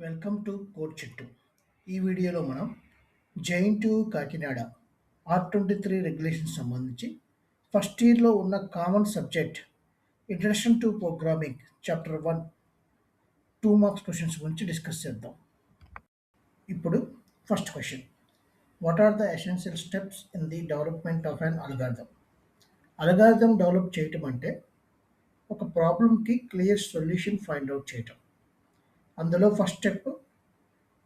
Welcome to code చిట్టు. ఈ వీడియోలో మనం JNTU Kakinada R23 regulation సంబంధించి ఫస్ట్ ఇయర్లో ఉన్న common subject introduction to programming chapter 1 2 marks questions గురించి డిస్కస్ చేద్దాం. ఇప్పుడు first question, what are the essential steps in the development of an algorithm? Algorithm develop చేయటం అంటే ఒక ప్రాబ్లంకి క్లియర్ సొల్యూషన్ ఫైండ్ అవుట్ చేయటం. అందులో first step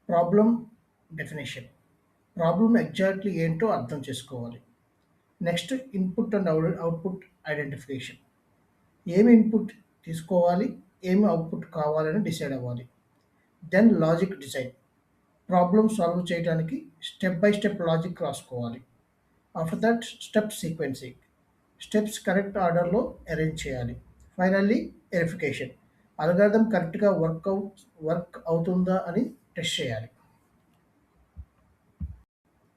problem definition. Problem exactly ఏంటో అర్థం చేసుకోవాలి. Next input and output identification. ఏమి ఇన్పుట్ తీసుకోవాలి, ఏమి అవుట్పుట్ కావాలని డిసైడ్ అవ్వాలి. Then logic design. Problem solve చేయడానికి స్టెప్ బై స్టెప్ లాజిక్ రాసుకోవాలి. After that step sequencing. Steps correct ఆర్డర్లో అరేంజ్ చేయాలి. Finally verification. అల్గారిథం కరెక్ట్గా వర్క్ అవుతుందా అని టెస్ట్ చేయాలి.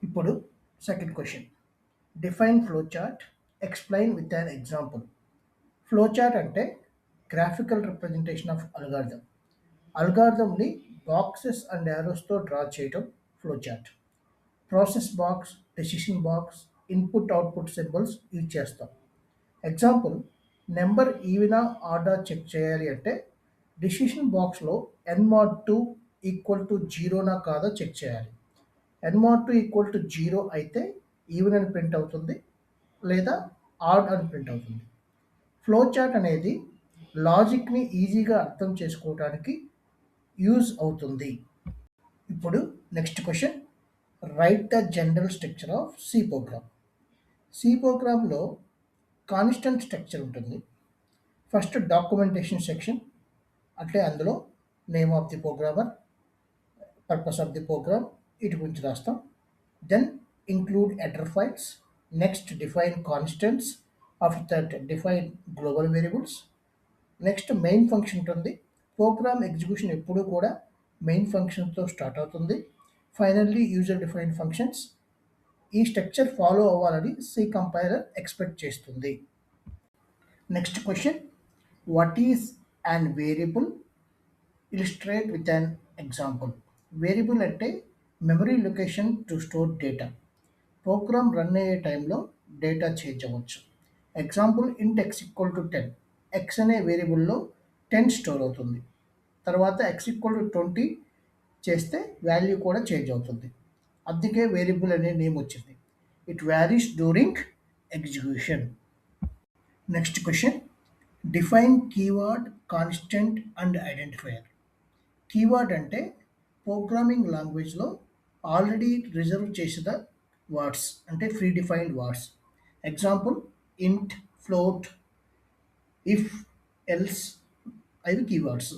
ఇప్పుడు second question, define flow chart, explain with an example. Flow chart అంటే గ్రాఫికల్ రిప్రజెంటేషన్ ఆఫ్ అల్గారిథం. అల్గారిథంని బాక్సెస్ అండ్ యారోస్తో డ్రా చేయటం flow chart. Process box, decision box, input output symbols use చేస్తాం. ఎగ్జాంపుల్, నెంబర్ ఈవెనా order check చేయాలి అంటే decision బాక్స్లో n mod 2 equal to జీరోనా కాదో చెక్ చేయాలి. n mod 2 equal to zero అయితే ఈవెన్ అని ప్రింట్ అవుతుంది, లేదా ఆడ్ అని ప్రింట్ అవుతుంది. ఫ్లో చార్ట్ అనేది లాజిక్ని ఈజీగా అర్థం చేసుకోవడానికి యూజ్ అవుతుంది. ఇప్పుడు next question, write the general structure of C program. C ప్రోగ్రామ్లో కాన్స్టెంట్ స్ట్రక్చర్ ఉంటుంది. ఫస్ట్ డాక్యుమెంటేషన్ సెక్షన్, అంటే అందులో name of the programmer, purpose of the program, వీటి గురించి రాస్తాం. Then include header files. Next define constants. After that define global variables. Next main function ఉంటుంది. Program execution ఎప్పుడూ కూడా మెయిన్ ఫంక్షన్తో స్టార్ట్ అవుతుంది. Finally user define functions. ఈ structure follow అవ్వాలని సి కంపైలర్ ఎక్స్పెక్ట్ చేస్తుంది. Next question, what is an variable? Illustrate with an example. Variable అంటే memory location to store data. Program run అయ్యే టైంలో డేటా చేంజ్ అవ్వచ్చు. Example, int x equal to 10. X అనే వేరియబుల్లో 10 store అవుతుంది. తర్వాత ఎక్స్ ఈక్వల్ టు 20 చేస్తే వాల్యూ కూడా చేంజ్ అవుతుంది. అందుకే వేరియబుల్ అనే నేమ్ వచ్చింది. It varies during execution. Next question, define keyword, constant and identifier. Keyword అంటే ప్రోగ్రామింగ్ లాంగ్వేజ్లో ఆల్రెడీ రిజర్వ్ చేసిన వర్డ్స్, అంటే ప్రీ డిఫైన్డ్ వర్డ్స్. ఎగ్జాంపుల్, ఇంట్, ఫ్లోట్, ఇఫ్, ఎల్స్, అవి కీవర్డ్స్.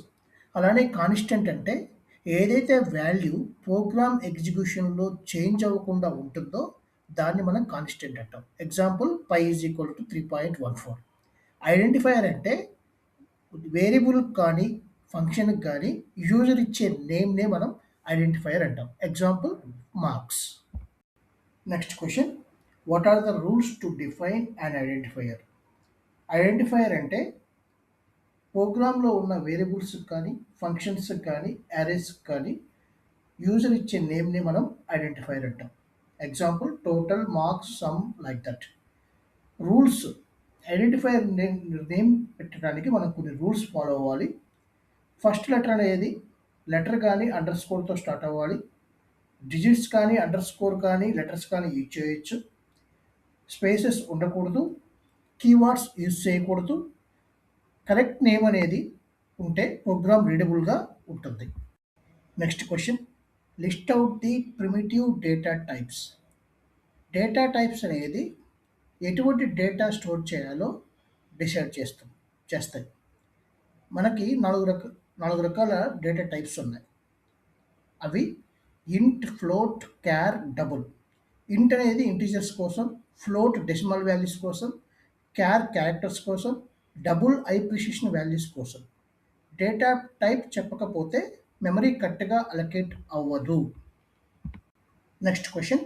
అలానే కాన్స్టెంట్ అంటే ఏదైతే వాల్యూ ప్రోగ్రామ్ ఎగ్జిక్యూషన్లో చేంజ్ అవ్వకుండా ఉంటుందో దాన్ని మనం కాన్స్టెంట్ అంటాం. Example, pi is equal to 3.14. Identifier అంటే వేరియబుల్ కానీ ఫంక్షన్కి కానీ యూజర్ ఇచ్చే నేమ్నే మనం ఐడెంటిఫైయర్ అంటాం. Example, marks. Next question, what are the rules to define and identifier? Identifier అంటే ప్రోగ్రాంలో ఉన్న వేరియబుల్స్ కానీ ఫంక్షన్స్ కానీ అరేస్ కానీ యూజర్ ఇచ్చే నేమ్ని మనం ఐడెంటిఫైయర్ అంటాం. Example, total, marks, some, like that. Rules, identifier name పెట్టడానికి మనం కొన్ని రూల్స్ ఫాలో అవ్వాలి. ఫస్ట్ లెటర్ అనేది లెటర్ కానీ అండర్ స్కోర్తో స్టార్ట్ అవ్వాలి. డిజిట్స్ కానీ అండర్ స్కోర్ కానీ లెటర్స్ కానీ యూజ్ చేయొచ్చు. స్పేసెస్ ఉండకూడదు. కీవర్డ్స్ యూజ్ చేయకూడదు. కరెక్ట్ నేమ్ అనేది ఉంటే ప్రోగ్రామ్ రీడబుల్గా ఉంటుంది. Next question, list out the primitive data types. Data types అనేది ఎటువంటి డేటా స్టోర్ చేయాలో డిసైడ్ చేస్తాయి. మనకి నాలుగు రకాల డేటా టైప్స్ ఉన్నాయి. అవి ఇంట్, ఫ్లోట్, క్యార్, డబుల్. ఇంట్ అనేది ఇంటీజర్స్ కోసం, ఫ్లోట్ డెసిమల్ వాల్యూస్ కోసం, క్యార్ క్యారెక్టర్స్ కోసం, డబుల్ హై ప్రిసిషన్ వాల్యూస్ కోసం. డేటా టైప్ చెప్పకపోతే మెమరీ కరెక్ట్గా అలొకేట్ అవ్వదు. Next question,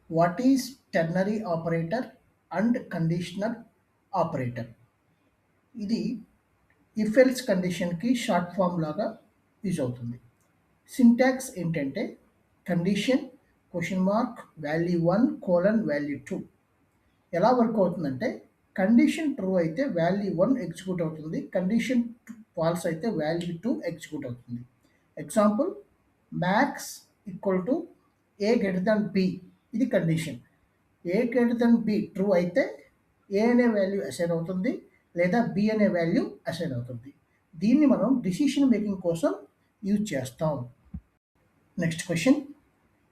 what is ternary operator and conditional operator? ఇది ఇఫ్ ఎల్స్ కండిషన్కి షార్ట్ ఫామ్ లాగా యూజ్ అవుతుంది. సింటాక్స్ ఏంటంటే condition, question mark, value 1 colon value 2. ఎలా వర్క్ అవుతుందంటే కండిషన్ ట్రూ అయితే వాల్యూ 1 ఎగ్జిక్యూట్ అవుతుంది, కండిషన్ ఫాల్స్ అయితే వాల్యూ 2 ఎగ్జిక్యూట్ అవుతుంది. Example, max equal to A greater than B, ఇది condition. A greater than be true అయితే ఏ అనే వాల్యూ అసైన్ అవుతుంది లేదా బి అనే వాల్యూ అసైన్ అవుతుంది. దీన్ని మనం డిసిషన్ మేకింగ్ కోసం యూజ్ చేస్తాం. Next question,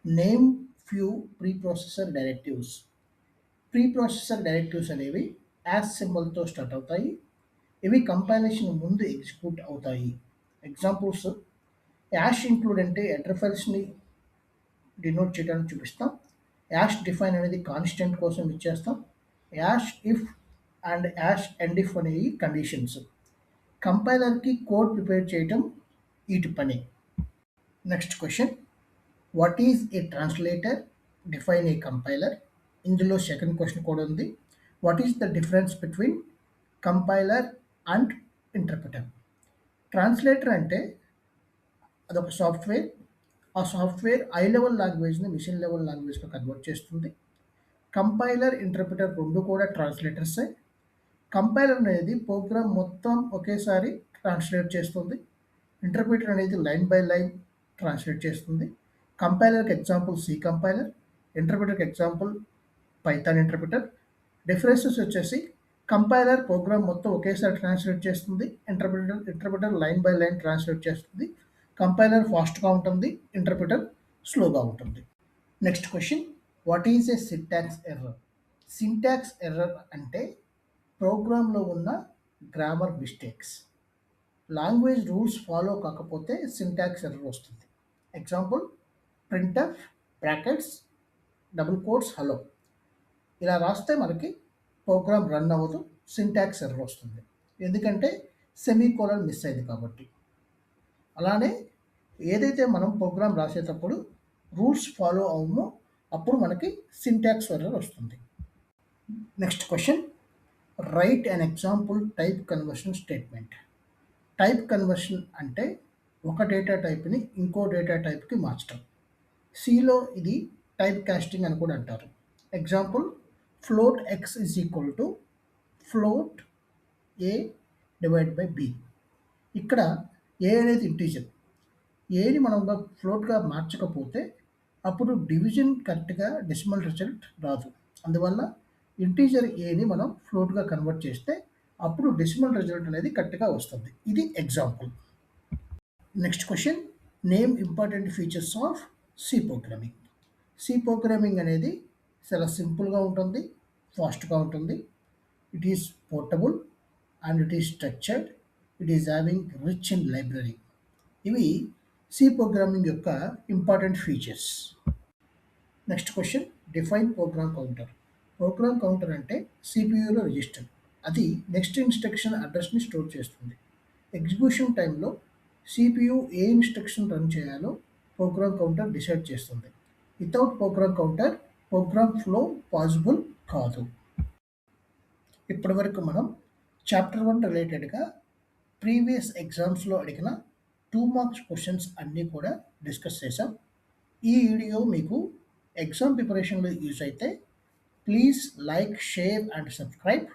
name few preprocessor directives. Preprocessor directives అనేవి యాష్ సింబల్తో స్టార్ట్ అవుతాయి. ఇవి కంపైలేషన్ ముందు ఎగ్జిక్యూట్ అవుతాయి. ఎగ్జాంపుల్స్, యాష్ ఇంక్లూడ్ అంటే హెడర్ ఫైల్స్ని డినోట్ చేయడానికి చూపిస్తాం. యాష్ డిఫైన్ అనేది కాన్స్టెంట్ కోసం ఇచ్చేస్తాం. Hash if and hash end if అనేవి కండిషన్స్. కంపైలర్కి కోడ్ ప్రిపేర్ చేయటం వీటి పని. Next question, what is a translator? Define a compiler. ఇందులో సెకండ్ క్వశ్చన్ కూడా ఉంది. What is the difference between compiler and interpreter? Translator అంటే అదొక సాఫ్ట్వేర్. ఆ సాఫ్ట్వేర్ హై లెవెల్ లాంగ్వేజ్ని మిషన్ లెవెల్ లాంగ్వేజ్గా కన్వర్ట్ చేస్తుంది. కంపైలర్, ఇంటర్ప్రిటర్ రెండు కూడా ట్రాన్స్లేటర్సే. కంపైలర్ అనేది ప్రోగ్రామ్ మొత్తం ఒకేసారి ట్రాన్స్లేట్ చేస్తుంది. ఇంటర్ప్రిటర్ అనేది లైన్ బై లైన్ ట్రాన్స్లేట్ చేస్తుంది. కంపైలర్కి ఎగ్జాంపుల్ సి కంపైలర్, ఇంటర్ప్రిటర్కి ఎగ్జాంపుల్ పైథాన్ ఇంటర్ప్రిటర్. డిఫరెన్సెస్ వచ్చేసి కంపైలర్ ప్రోగ్రామ్ మొత్తం ఒకేసారి ట్రాన్స్లేట్ చేస్తుంది, interpreter line by line translate చేస్తుంది. కంపైలర్ ఫాస్ట్గా ఉంటుంది, ఇంటర్ప్రిటర్ స్లోగా ఉంటుంది. Next question, what is a syntax error? Syntax error అంటే ప్రోగ్రాంలో ఉన్న grammar mistakes. Language rules follow కాకపోతే సింటాక్స్ ఎర్రర్ వస్తుంది. Example, printf brackets double quotes hello ఇలా రాస్తే మనకి ప్రోగ్రామ్ రన్ అవ్వదు, సింటాక్స్ ఎర్రర్ వస్తుంది. ఎందుకంటే సెమీకోలన్ మిస్ అయింది కాబట్టి. అలానే ఏదైతే మనం ప్రోగ్రామ్ రాసేటప్పుడు రూల్స్ ఫాలో అవ్వమో అప్పుడు మనకి సింటాక్స్ ఎర్రర్ వస్తుంది. Next question, write an example type conversion statement. Type conversion అంటే ఒక డేటా టైప్ని ఇంకో డేటా టైప్కి మార్చడం. సిలో ఇది టైప్ కాస్టింగ్ అని కూడా అంటారు. Example, float x is equal to float a divide by b. ఇక్కడ ఏ అనేది ఇంటీజర్. ఏని మనం ఫ్లోట్గా మార్చకపోతే అప్పుడు డివిజన్ కరెక్ట్గా డెసిమల్ రిజల్ట్ రాదు. అందువల్ల ఇంటీజర్ ఏని మనం ఫ్లోట్గా కన్వర్ట్ చేస్తే అప్పుడు డెసిమల్ రిజల్ట్ అనేది కరెక్ట్గా వస్తుంది. ఇది example. Next question, name important features of C programming. C programming అనేది చాలా సింపుల్గా ఉంటుంది, ఫాస్ట్గా ఉంటుంది. It is portable and it is structured. It is having rich in library. ఇవి సి ప్రోగ్రామింగ్ యొక్క important features. Next question, define program counter. Program counter అంటే సిపియూలో రిజిస్టర్. అది నెక్స్ట్ ఇన్స్ట్రక్షన్ అడ్రస్ని స్టోర్ చేస్తుంది. ఎగ్జిక్యూషన్ టైంలో సిపియు ఏ ఇన్స్ట్రక్షన్ రన్ చేయాలో ప్రోగ్రామ్ కౌంటర్ డిసైడ్ చేస్తుంది. Without program counter programme flow possible కాదు. ఇప్పటివరకు మనం చాప్టర్ 1 రిలేటెడ్గా ప్రీవియస్ ఎగ్జామ్స్లో అడిగిన 2 మార్క్స్ క్వశ్చన్స్ అన్నీ కూడా డిస్కస్ చేసాం. ఈ వీడియో మీకు ఎగ్జామ్ ప్రిపరేషన్లో యూజ్ అయితే please like, share and subscribe.